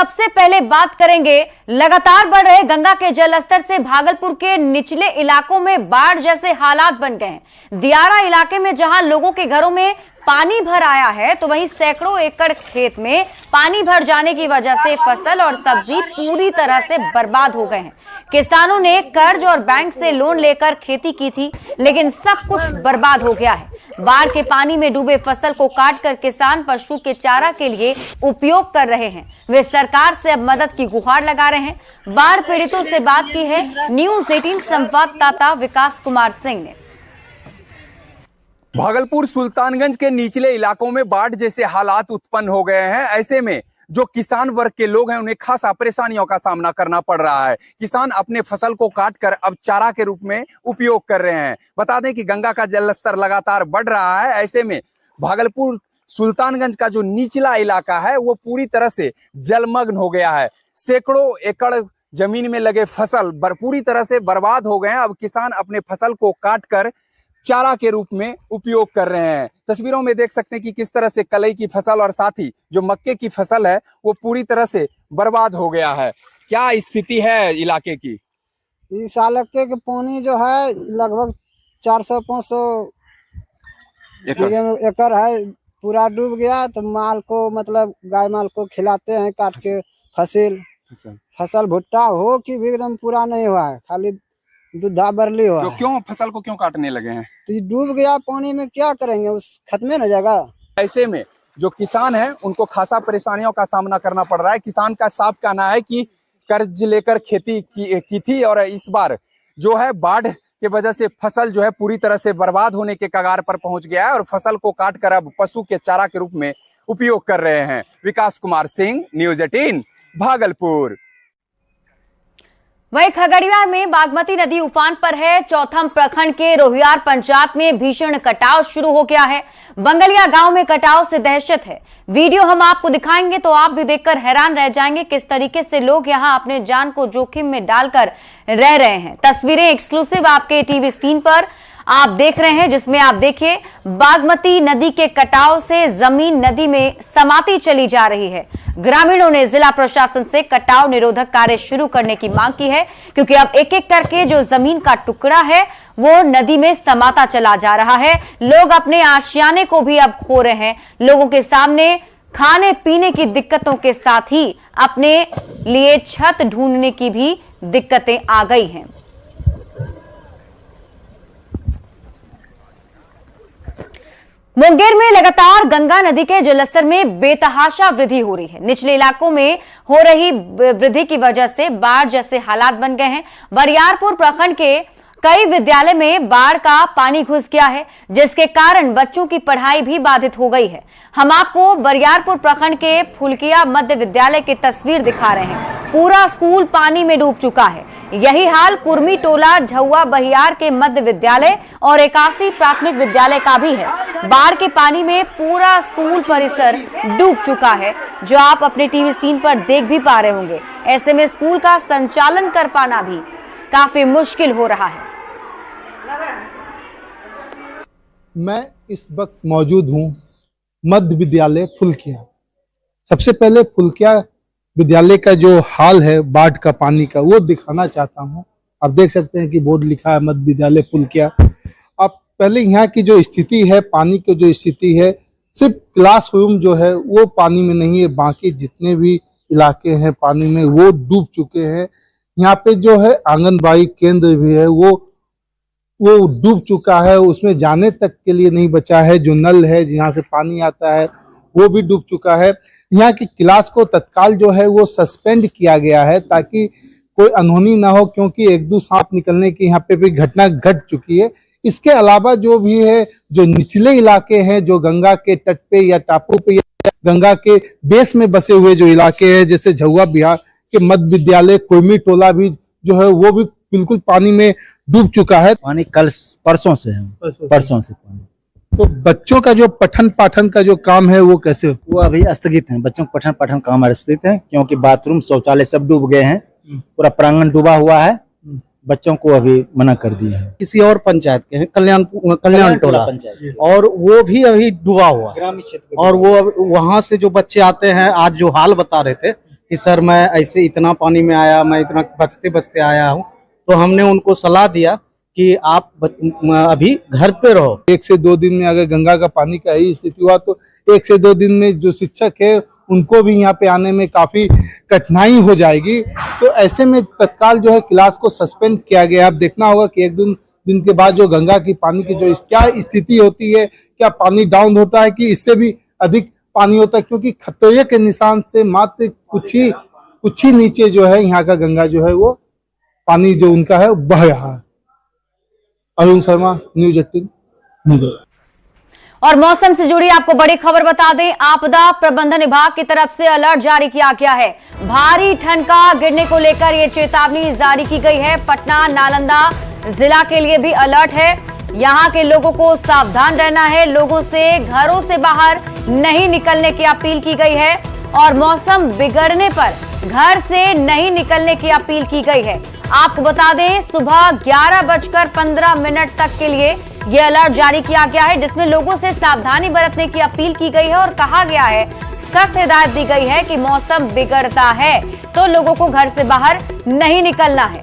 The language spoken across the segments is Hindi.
सबसे पहले बात करेंगे लगातार बढ़ रहे गंगा के जलस्तर से भागलपुर के निचले इलाकों में बाढ़ जैसे हालात बन गए हैं। दियारा इलाके में जहां लोगों के घरों में पानी भर आया है, तो वहीं सैकड़ों एकड़ खेत में पानी भर जाने की वजह से फसल और सब्जी पूरी तरह से बर्बाद हो गए हैं। किसानों ने कर्ज और बैंक से लोन लेकर खेती की थी, लेकिन सब कुछ बर्बाद हो गया है। बाढ़ के पानी में डूबे फसल को काटकर किसान पशु के चारा के लिए उपयोग कर रहे हैं। वे सरकार से अब मदद की गुहार लगा रहे हैं। बाढ़ पीड़ितों से बात की है न्यूज़ 18 संवाददाता विकास कुमार सिंह ने। भागलपुर सुल्तानगंज के निचले इलाकों में बाढ़ जैसे हालात उत्पन्न हो गए हैं। ऐसे में जो किसान वर्ग के लोग हैं उन्हें खासा परेशानियों का सामना करना पड़ रहा है। किसान अपने फसल को काटकर अब चारा के रूप में उपयोग कर रहे हैं। बता दें कि गंगा का जलस्तर लगातार बढ़ रहा है। ऐसे में भागलपुर सुल्तानगंज का जो निचला इलाका है वो पूरी तरह से जलमग्न हो गया है। सैकड़ों एकड़ जमीन में लगे फसल पूरी तरह से बर्बाद हो गए हैं। अब किसान अपने फसल को काटकर चारा के रूप में उपयोग कर रहे हैं। तस्वीरों में देख सकते हैं कि किस तरह से कलई की फसल और साथ ही जो मक्के की फसल है वो पूरी तरह से बर्बाद हो गया है। क्या स्थिति है इलाके की? इस इलाके के पानी जो है लगभग 400-500 एकड़ है, पूरा डूब गया। तो माल को मतलब गाय माल को खिलाते हैं काट के। फसल भुट्टा हो कि भी एकदम पूरा नहीं हुआ है, खाली दूधा बरली हुआ है। क्यों फसल को क्यों काटने लगे हैं? तो ये डूब गया पानी में, क्या करेंगे, उस खत्म न जाएगा। ऐसे में जो किसान हैं उनको खासा परेशानियों का सामना करना पड़ रहा है। किसान का साफ कहना है कि कर्ज लेकर खेती की थी और इस बार जो है बाढ़ के वजह से फसल जो है पूरी तरह से बर्बाद होने के कगार पर पहुंच गया है और फसल को काट कर अब पशु के चारा के रूप में उपयोग कर रहे हैं। विकास कुमार सिंह, न्यूज़ 18 भागलपुर। वहीं खगड़िया में बागमती नदी उफान पर है। चौथम प्रखंड के रोहियार पंचायत में भीषण कटाव शुरू हो गया है। बंगलिया गांव में कटाव से दहशत है। वीडियो हम आपको दिखाएंगे तो आप भी देखकर हैरान रह जाएंगे किस तरीके से लोग यहां अपने जान को जोखिम में डालकर रह रहे हैं। तस्वीरें एक्सक्लूसिव आपके टीवी स्क्रीन पर आप देख रहे हैं, जिसमें आप देखिए बागमती नदी के कटाव से जमीन नदी में समाती चली जा रही है। ग्रामीणों ने जिला प्रशासन से कटाव निरोधक कार्य शुरू करने की मांग की है, क्योंकि अब एक एक करके जो जमीन का टुकड़ा है वो नदी में समाता चला जा रहा है। लोग अपने आशियाने को भी अब खो रहे हैं। लोगों के सामने खाने पीने की दिक्कतों के साथ ही अपने लिए छत ढूंढने की भी दिक्कतें आ गई हैं। मुंगेर में लगातार गंगा नदी के जलस्तर में बेतहाशा वृद्धि हो रही है। निचले इलाकों में हो रही वृद्धि की वजह से बाढ़ जैसे हालात बन गए हैं। बरियारपुर प्रखंड के कई विद्यालय में बाढ़ का पानी घुस गया है, जिसके कारण बच्चों की पढ़ाई भी बाधित हो गई है। हम आपको बरियारपुर प्रखंड के फुलकिया मध्य विद्यालय की तस्वीर दिखा रहे हैं। पूरा स्कूल पानी में डूब चुका है। यही हाल कुर्मी टोला झुआ बहियार के मध्य विद्यालय और 81 प्राथमिक विद्यालय का भी है। बाढ़ के पानी में पूरा स्कूल परिसर डूब चुका है, जो आप अपने टीवी स्क्रीन पर देख भी पा रहे होंगे। ऐसे में स्कूल का संचालन कर पाना भी काफी मुश्किल हो रहा है। मैं इस वक्त मौजूद हूं मध्य विद्यालय फुलकिया। सबसे पहले फुलकिया विद्यालय का जो हाल है बाढ़ का पानी का वो दिखाना चाहता हूं। आप देख सकते हैं कि बोर्ड लिखा है मध्य विद्यालय फुलकिया। अब पहले यहाँ की जो स्थिति है, पानी की जो स्थिति है, सिर्फ क्लासरूम जो है वो पानी में नहीं है, बाकी जितने भी इलाके हैं पानी में वो डूब चुके हैं। यहाँ पे जो है आंगनबाड़ी केंद्र भी है वो डूब चुका है, उसमें जाने तक के लिए नहीं बचा है। जो नल है जहाँ से पानी आता है वो भी डूब चुका है। यहाँ की क्लास को तत्काल जो है वो सस्पेंड किया गया है ताकि कोई अनहोनी ना हो, क्योंकि एक दो सांप निकलने की यहाँ पे भी घटना घट चुकी है। इसके अलावा जो भी है, जो निचले इलाके हैं, जो गंगा के तट पे या टापू पे या गंगा के बेस में बसे हुए जो इलाके हैं, जैसे झुआ बिहार के मध्य विद्यालय, कुर्मी टोला भी जो है वो भी बिल्कुल पानी में डूब चुका है। पानी कल परसों से पानी। तो बच्चों का जो पठन पाठन का जो काम है वो कैसे? वो अभी स्थगित है। बच्चों का पठन पाठन काम स्थगित है, क्योंकि बाथरूम शौचालय सब डूब गए हैं। पूरा प्रांगण डूबा हुआ है। बच्चों को अभी मना कर दिया है। किसी और पंचायत के हैं, कल्याण टोला पंचायत, और वो भी अभी डूबा हुआ है। और वो वहां से जो बच्चे आते हैं, आज जो हाल बता रहे थे कि सर मैं ऐसे इतना पानी में आया, मैं इतना बचते बचते आया हूँ, तो हमने उनको सलाह दिया कि आप अभी घर पे रहो। 1 से 2 दिन में अगर गंगा का पानी का ही स्थिति हुआ तो 1 से 2 दिन में जो शिक्षक है उनको भी यहाँ पे आने में काफी कठिनाई हो जाएगी। तो ऐसे में तत्काल जो है क्लास को सस्पेंड किया गया। अब देखना होगा कि 1-2 दिन के बाद जो गंगा की पानी की जो क्या स्थिति होती है, क्या पानी डाउन होता है कि इससे भी अधिक पानी होता है, क्योंकि खतरे के निशान से मात्र कुछ ही नीचे जो है यहाँ का गंगा जो है वो पानी जो उनका है बह रहा है। अरुण शर्मा, न्यूज़ 18 मुंगेर। और मौसम से जुड़ी आपको बड़ी खबर बता दें, आपदा प्रबंधन विभाग की तरफ से अलर्ट जारी किया गया है। भारी ठनका गिरने को लेकर यह चेतावनी जारी की गई है। पटना, नालंदा जिला के लिए भी अलर्ट है। यहां के लोगों को सावधान रहना है। लोगों से घरों से बाहर नहीं निकलने की अपील की गई है और मौसम बिगड़ने पर घर से नहीं निकलने की अपील की गई है। आपको बता दें, सुबह 11:15 तक के लिए यह अलर्ट जारी किया गया है, जिसमें लोगों से सावधानी बरतने की अपील की गई है और कहा गया है, सख्त हिदायत दी गई है कि मौसम बिगड़ता है तो लोगों को घर से बाहर नहीं निकलना है।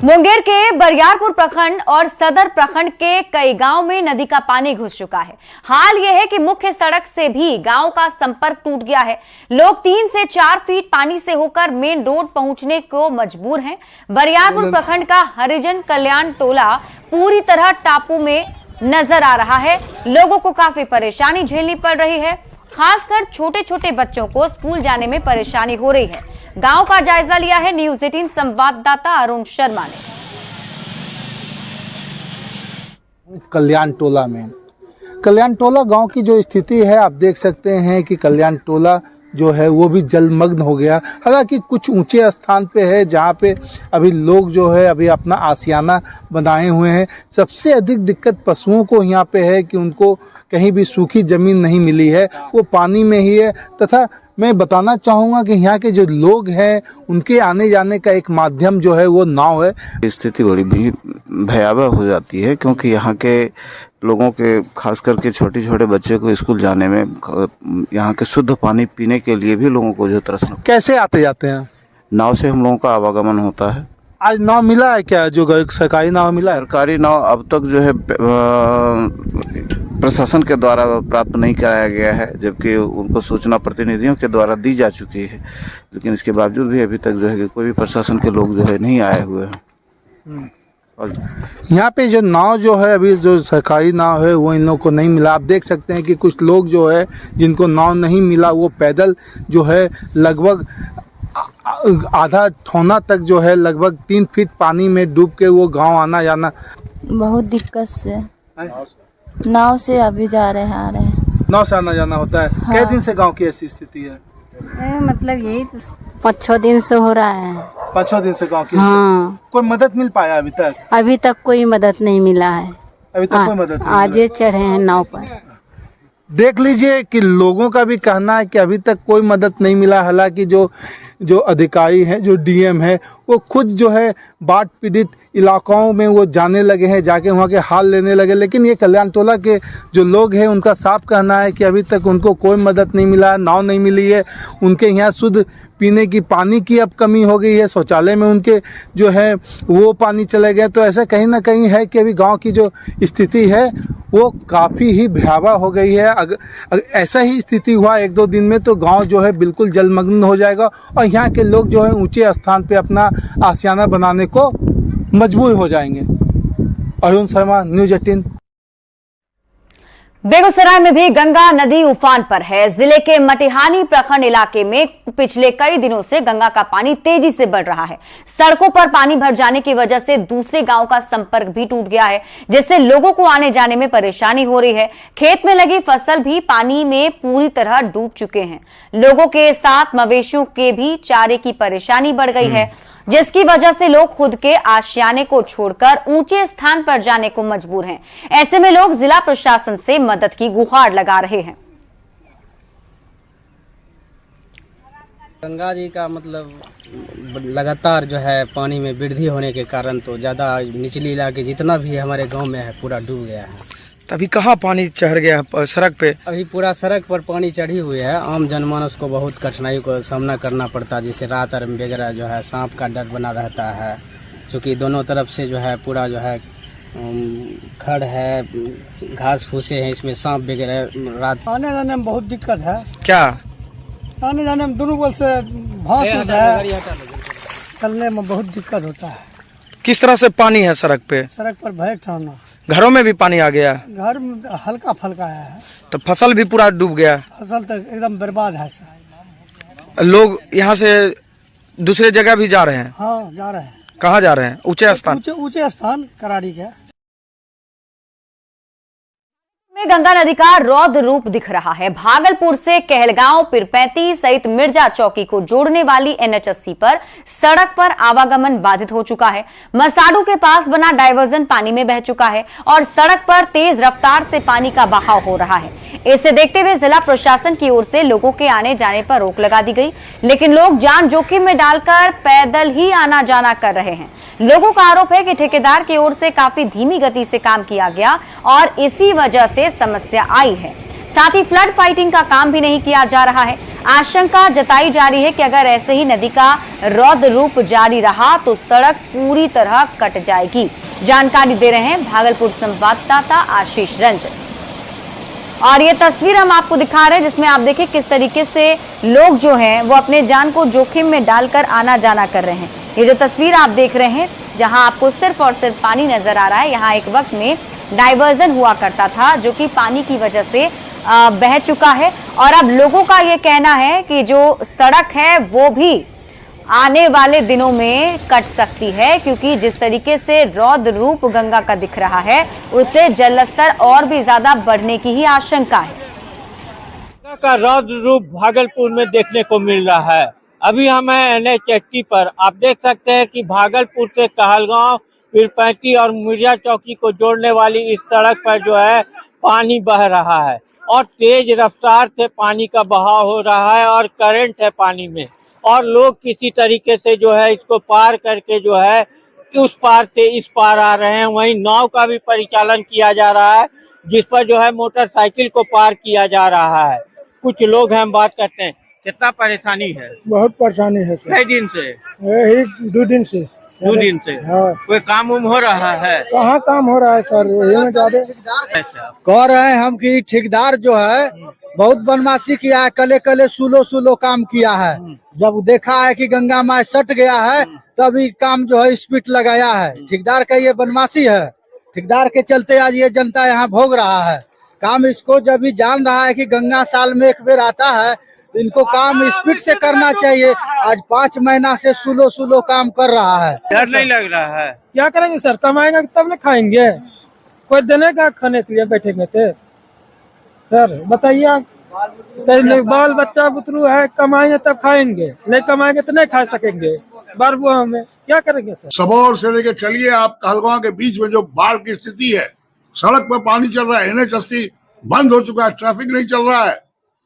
मुंगेर के बरियारपुर प्रखंड और सदर प्रखंड के कई गांव में नदी का पानी घुस चुका है। हाल यह है कि मुख्य सड़क से भी गांव का संपर्क टूट गया है। लोग 3 से 4 फीट पानी से होकर मेन रोड पहुंचने को मजबूर हैं। बरियारपुर प्रखंड का हरिजन कल्याण टोला पूरी तरह टापू में नजर आ रहा है। लोगों को काफी परेशानी झेलनी पड़ रही है। खासकर छोटे छोटे बच्चों को स्कूल जाने में परेशानी हो रही है। गांव का जायजा लिया है न्यूज़ 18 संवाददाता अरुण शर्मा ने। कल्याण टोला गांव की जो स्थिति है आप देख सकते हैं कि कल्याण टोला जो है वो भी जलमग्न हो गया। हालांकि कुछ ऊंचे स्थान पे है जहाँ पे अभी लोग जो है अभी अपना आशियाना बनाए हुए हैं। सबसे अधिक दिक्कत पशुओं को यहाँ पे है कि उनको कहीं भी सूखी ज़मीन नहीं मिली है, वो पानी में ही है। तथा मैं बताना चाहूँगा कि यहाँ के जो लोग हैं उनके आने जाने का एक माध्यम जो है वो नाव है। स्थिति बड़ी भी भयावह हो जाती है, क्योंकि यहाँ के लोगों के खास करके छोटे छोटे बच्चे को स्कूल जाने में, यहाँ के शुद्ध पानी पीने के लिए भी लोगों को जो तरसना। कैसे आते जाते हैं? नाव से हम लोगों का आवागमन होता है। आज नाव मिला है क्या? जो सरकारी नाव मिला है? सरकारी नाव अब तक जो है प्रशासन के द्वारा प्राप्त नहीं कराया गया है, जबकि उनको सूचना प्रतिनिधियों के द्वारा दी जा चुकी है, लेकिन इसके बावजूद भी अभी तक जो है कि कोई भी प्रशासन के लोग जो है नहीं आए हुए हैं। और यहाँ पे जो नाव जो है अभी जो सरकारी नाव है वो इन लोगों को नहीं मिला। आप देख सकते हैं कि कुछ लोग जो है जिनको नाव नहीं मिला वो पैदल जो है लगभग आधा ठौना तक जो है लगभग 3 फीट पानी में डूब के वो गांव आना जाना। बहुत दिक्कत से नाव से अभी जा रहे हैं, आ रहे हैं। नाव से आना जाना होता है। हाँ। कई दिन से गांव की ऐसी स्थिति है? मतलब यही 5-6 दिन से हो रहा है। 5-6 दिन से गांव की। हाँ। कोई मदद मिल पाया अभी तक? अभी तक कोई मदद नहीं मिला है। अभी तक कोई मदद नहीं आज चढ़े हैं नाव पर। देख लीजिए कि लोगों का भी कहना है कि अभी तक कोई मदद नहीं मिला। हालांकि जो अधिकारी हैं, जो डीएम है, वो खुद जो है बाढ़ पीड़ित इलाकों में वो जाने लगे हैं, जाके वहाँ के हाल लेने लगे। लेकिन ये कल्याण टोला के जो लोग हैं उनका साफ कहना है कि अभी तक उनको कोई मदद नहीं मिला, नाव नहीं मिली है। उनके यहाँ शुद्ध पीने की पानी की अब कमी हो गई है। शौचालय में उनके जो है वो पानी चले गए। तो ऐसा कहीं ना कहीं है कि अभी गांव की जो स्थिति है वो काफ़ी ही भयावह हो गई है। अगर ऐसा ही स्थिति हुआ 1-2 दिन में तो गांव जो है बिल्कुल जलमग्न हो जाएगा और यहाँ के लोग जो है ऊंचे स्थान पे अपना आशियाना बनाने को मजबूर हो जाएंगे। अरुण शर्मा, न्यूज़ 18। बेगूसराय में भी गंगा नदी उफान पर है। जिले के मटिहानी प्रखंड इलाके में पिछले कई दिनों से गंगा का पानी तेजी से बढ़ रहा है। सड़कों पर पानी भर जाने की वजह से दूसरे गांव का संपर्क भी टूट गया है, जिससे लोगों को आने जाने में परेशानी हो रही है। खेत में लगी फसल भी पानी में पूरी तरह डूब चुके हैं। लोगों के साथ मवेशियों के भी चारे की परेशानी बढ़ गई है, जिसकी वजह से लोग खुद के आशियाने को छोड़कर ऊंचे स्थान पर जाने को मजबूर हैं। ऐसे में लोग जिला प्रशासन से मदद की गुहार लगा रहे हैं। गंगा जी का मतलब लगातार जो है पानी में वृद्धि होने के कारण तो ज़्यादा निचली इलाके जितना भी हमारे गांव में है पूरा डूब गया है। अभी कहाँ पानी चढ़ गया है सड़क पे? अभी पूरा सड़क पर पानी चढ़ी हुई है। आम जनमानस को बहुत कठिनाई को सामना करना पड़ता है, जैसे रात वगैरह जो है सांप का डर बना रहता है, क्योंकि दोनों तरफ से जो है पूरा जो है खड़ है, घास फूसे हैं, इसमें सांप वगैरह रात आने जाने में बहुत दिक्कत है। क्या आने जाने में दोनों बल से भाग है, चलने में बहुत दिक्कत होता है। किस तरह से पानी है सड़क पे? सड़क पर भय ठहरना, घरों में भी पानी आ गया? घर में हल्का फल्का आया है। तो फसल भी पूरा डूब गया? फसल तो एकदम बर्बाद है। लोग यहाँ से दूसरे जगह भी जा रहे हैं? हाँ जा रहे हैं। कहाँ जा रहे हैं? ऊंचे स्थान? ऊंचे स्थान कराड़ी के। में गंगा नदी का रौद्र रूप दिख रहा है। भागलपुर से कहलगांव, पिरपैंती सहित मिर्जा चौकी को जोड़ने वाली NH80 पर सड़क पर आवागमन बाधित हो चुका है। मसाडू के पास बना डायवर्जन पानी में बह चुका है और सड़क पर तेज रफ्तार से पानी का बहाव हो रहा है। इसे देखते हुए जिला प्रशासन की ओर से लोगों के आने जाने पर रोक लगा दी गई, लेकिन लोग जान जोखिम में डालकर पैदल ही आना जाना कर रहे हैं। लोगों का आरोप है कि ठेकेदार की ओर से काफी धीमी गति से काम किया गया और इसी वजह से समस्या आई है। साथ ही फ्लड फाइटिंग का काम भी नहीं किया जा रहा है। आशंका जताई जा रही है कि अगर ऐसे ही नदी का रौद्र रूप जारी रहा तो सड़क पूरी तरह कट जाएगी। जानकारी दे रहे हैं भागलपुर संवाददाता आशीष रंजन। और ये तस्वीर हम आपको दिखा रहे हैं जिसमें आप देखिए किस तरीके से लोग जो हैं वो अपने जान को जोखिम में डालकर आना जाना कर रहे हैं। ये जो तस्वीर आप देख रहे हैं जहां आपको सिर्फ और सिर्फ पानी नजर आ रहा है, यहाँ एक वक्त में डाइवर्जन हुआ करता था जो कि पानी की वजह से बह चुका है और अब लोगों का ये कहना है कि जो सड़क है वो भी आने वाले दिनों में कट सकती है, क्योंकि जिस तरीके से रौद्र रूप गंगा का दिख रहा है उससे जलस्तर और भी ज्यादा बढ़ने की ही आशंका है। गंगा का रौद्र रूप भागलपुर में देखने को मिल रहा है। अभी हम हैं NH80 पर। आप देख सकते हैं कि भागलपुर से कहलगांव, पिरपैंती और मिर्जा चौकी को जोड़ने वाली इस सड़क पर जो है पानी बह रहा है और तेज रफ्तार से पानी का बहाव हो रहा है और करंट है पानी में, और लोग किसी तरीके से जो है इसको पार करके जो है उस पार से इस पार आ रहे हैं। वहीं नाव का भी परिचालन किया जा रहा है जिस पर जो है मोटरसाइकिल को पार किया जा रहा है। कुछ लोग हैं, हम बात करते हैं। कितना परेशानी है? बहुत परेशानी है। कई दिन से? यही 2 दिन से। 2 दिन से? हाँ। कोई काम हो रहा है? कहाँ काम हो रहा है सर, यही में ज्यादा कह रहे हैं हम कि ठेकेदार जो है बहुत बदमाशी किया है, कले सुलो काम किया है। जब देखा है कि गंगा माँ सट गया है तभी काम जो है स्पीड लगाया है। ठेकेदार का ये बदमाशी है। ठेकेदार के चलते आज ये जनता यहाँ भोग रहा है। काम इसको जब भी जान रहा है कि गंगा साल में एक बेर आता है, इनको काम स्पीड से करना चाहिए। आज 5 महीना से सुलो काम कर रहा है। डर नहीं लग रहा है? क्या करेंगे सर, कमाएंगे तब न खाएंगे। कोई देने का खाने के लिए बैठेंगे थे सर, बताइए आप। बाल बच्चा बुतरू है, कमाएंगे तब खाएंगे, नहीं कमाएंगे तो नहीं खा सकेंगे। बारबू हमें क्या करेंगे सर। सबौर से लेके चलिए आप कहलगांव के बीच में जो बाढ़ की स्थिति है, सड़क पर पानी चल रहा है, NH80 बंद हो चुका है, ट्रैफिक नहीं चल रहा है।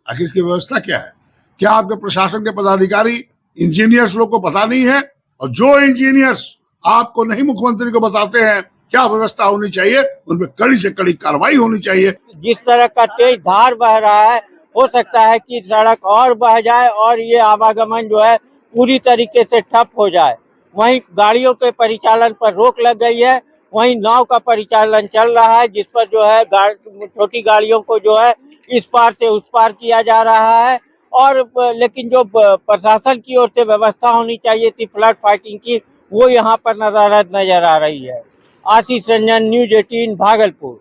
आखिर इसकी व्यवस्था क्या है? क्या आपके प्रशासन के पदाधिकारी इंजीनियर्स लोग को पता नहीं है? और जो इंजीनियर्स आपको नहीं मुख्यमंत्री को बताते हैं क्या व्यवस्था होनी चाहिए, उन पर कड़ी से कड़ी कार्रवाई होनी चाहिए। जिस तरह का तेज धार बह रहा है, हो सकता है कि सड़क और बह जाए और ये आवागमन जो है पूरी तरीके से ठप हो जाए। वहीं गाड़ियों के परिचालन पर रोक लग गई है, वहीं नाव का परिचालन चल रहा है जिस पर जो है छोटी गाड़ियों को जो है इस पार से उस पार किया जा रहा है। और लेकिन जो प्रशासन की ओर से व्यवस्था होनी चाहिए थी फ्लड फाइटिंग की, वो यहाँ पर नजर आ रही है। आशीष रंजन, न्यूज़ 18 भागलपुर।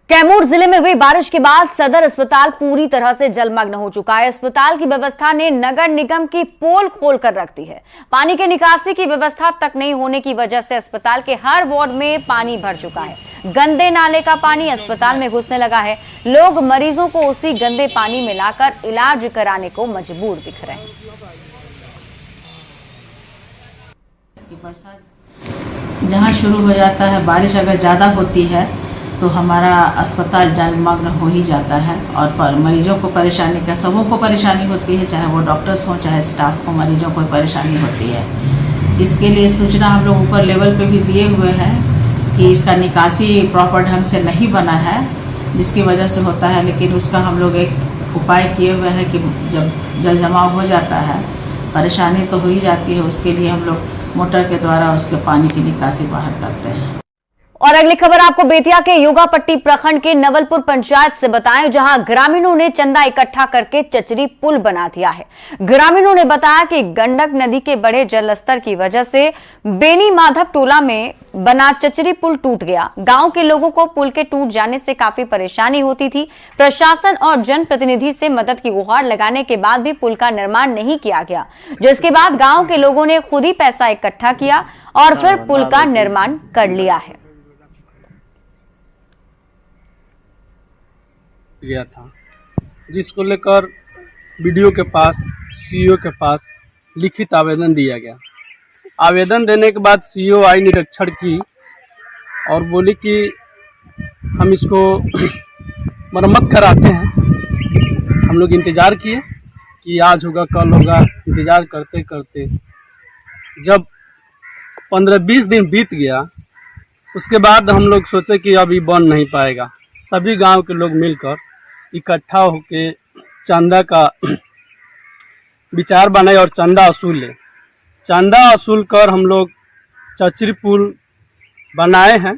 कैमूर जिले में हुई बारिश के बाद सदर अस्पताल पूरी तरह से जलमग्न हो चुका है। अस्पताल की व्यवस्था ने नगर निगम की पोल खोल कर रख दी है। पानी के निकासी की व्यवस्था तक नहीं होने की वजह से अस्पताल के हर वार्ड में पानी भर चुका है। गंदे नाले का पानी अस्पताल में घुसने लगा है। लोग मरीजों को उसी गंदे पानी में लाकर इलाज कराने को मजबूर दिख रहे हैं। जहाँ शुरू हो जाता है बारिश, अगर ज्यादा होती है तो हमारा अस्पताल जलमग्न हो ही जाता है और पर मरीजों को परेशानी का, सबों को परेशानी होती है, चाहे वो डॉक्टर्स हों चाहे स्टाफ को, मरीजों को परेशानी होती है। इसके लिए सूचना हम लोग ऊपर लेवल पे भी दिए हुए हैं कि इसका निकासी प्रॉपर ढंग से नहीं बना है, जिसकी वजह से होता है। लेकिन उसका हम लोग एक उपाय किए हुए हैं कि जब जल जमाव हो जाता है, परेशानी तो हो ही जाती है, उसके लिए हम लोग मोटर के द्वारा उसके पानी की निकासी बाहर करते हैं। और अगली खबर आपको बेतिया के योगापट्टी प्रखंड के नवलपुर पंचायत से बताएं, जहां ग्रामीणों ने चंदा इकट्ठा करके चचरी पुल बना दिया है। ग्रामीणों ने बताया कि गंडक नदी के बढ़े जल स्तर की वजह से बेनी माधव टोला में बना चचरी पुल टूट गया। गांव के लोगों को पुल के टूट जाने से काफी परेशानी होती थी। प्रशासन और जनप्रतिनिधि से मदद की गुहार लगाने के बाद भी पुल का निर्माण नहीं किया गया, जिसके बाद गांव के लोगों ने खुद ही पैसा इकट्ठा किया और फिर पुल का निर्माण कर लिया है। गया था, जिसको लेकर बीडीओ के पास, सीईओ के पास लिखित आवेदन दिया गया। आवेदन देने के बाद सीईओ आई, निरीक्षण की और बोली कि हम इसको मरम्मत कराते हैं। हम लोग इंतज़ार किए कि आज होगा कल होगा, इंतज़ार करते करते जब 15-20 दिन बीत गया, उसके बाद हम लोग सोचे कि अभी बन नहीं पाएगा। सभी गांव के लोग मिलकर इकट्ठा होके चंदा का विचार बनाए और चंदा वसूले। चंदा वसूल कर हम लोग चचरी पुल बनाए हैं।